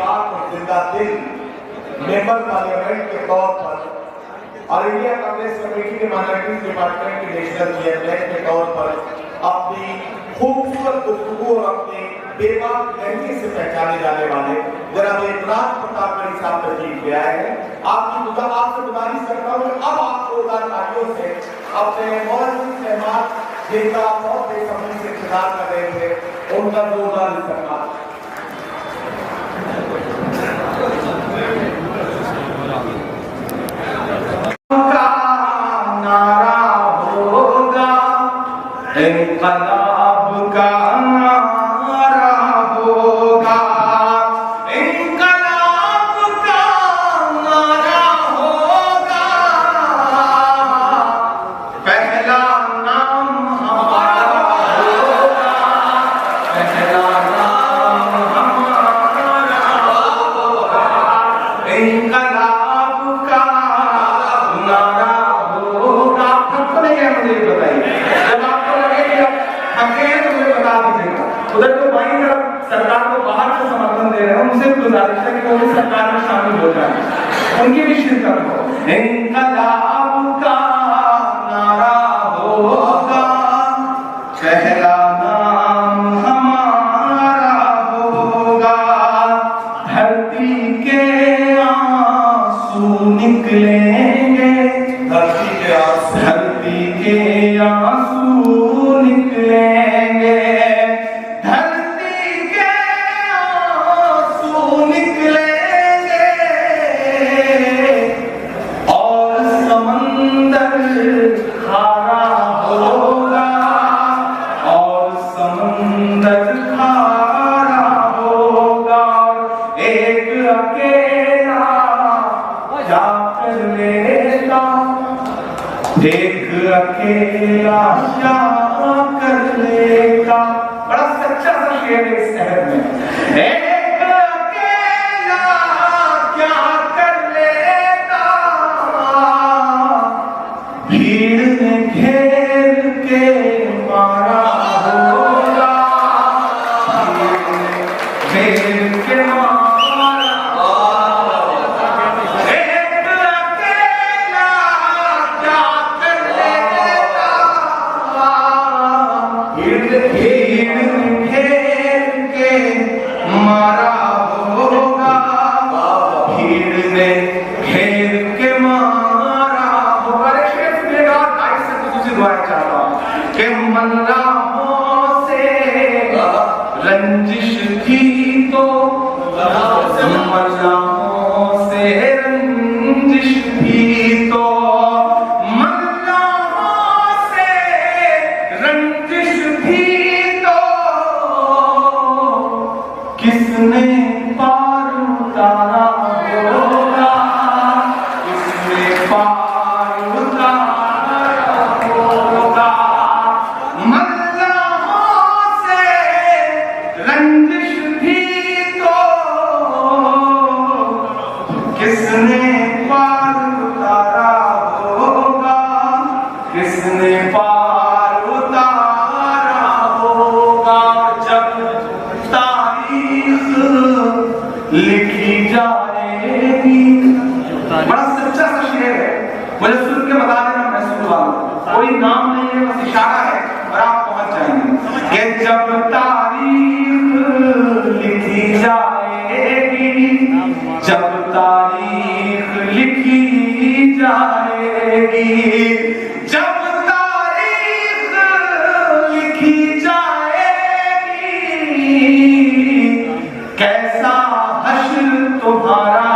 बेबाक और जिंदा दिल मेंबर पार्लियामेंट के तौर पर और इंडिया कांग्रेस कमेटी के माइनॉरिटीज डिपार्टमेंट के नेशनल चेयरमैन के तौर पर अपनी खूबसूरत गुफ्तगू और अपनी बेबाक लहजे से पहचाने जाने वाले जनाब इमरान प्रताप गढ़ी साहब तशरीफ ले आए हैं। आपसे गुजारिश करता हूँ अब आप जोरदार तालियों से अपने मौजूद मेहमान जिनका बहुत बेसब्री से इंतजार कर रहे थे उनका जोरदार इस्तेमाल। इंकलाब का नारा होगा, इंकलाब का नारा होगा, पहला नाम हमारा होगा, पहला नाम हमारा होगा, इंकलाब का नारा होगा। आपको नहीं है, मुझे बताइए उधर तो बाई तरफ सरकार को बाहर से समर्थन दे रहे हैं, उनसे गुजारिश है कि वो भी सरकार में शामिल हो जाए, उनकी भी शिरकत हो। इंकलाब का नारा होगा, पहला नाम हमारा होगा, धरती के आंसू निकलेंगे, धरती के आंसू निकलेंगे, धरती के आंसू निकलेंगे और समंदर खारा होगा, और समंदर खारा होगा, एक अकेला क्या कर लेगा, एक अकेला क्या कर लेगा। बड़ा सच्चा सा शेर है इस शहर में। एक अकेला क्या कर लेगा, भीड़ ने घेर के मारा होगा, भीड़ ने घेर के मारा मल्लाहों से रंजिश थी तो, मल्लाहों से रंजिश थी तो, मल्लाहों से रंजिश थी तो, किसने पार उतारा होगा, किसने पार उतारा होगा, रंजिश थी तो, किसने पार उतारा होगा, किसने पार उतारा होगा। जब तारीख लिखी जाएगी, बड़ा सच्चा सा शेर है, मुझे सुन के बता देना महसूस वाला, कोई नाम नहीं है, बस इशारा है और आप पहुंच जाएंगे। कि जब लिखी जाएगी, जब तारीख लिखी जाएगी, जब तारीख लिखी जाएगी, कैसा हश्र तुम्हारा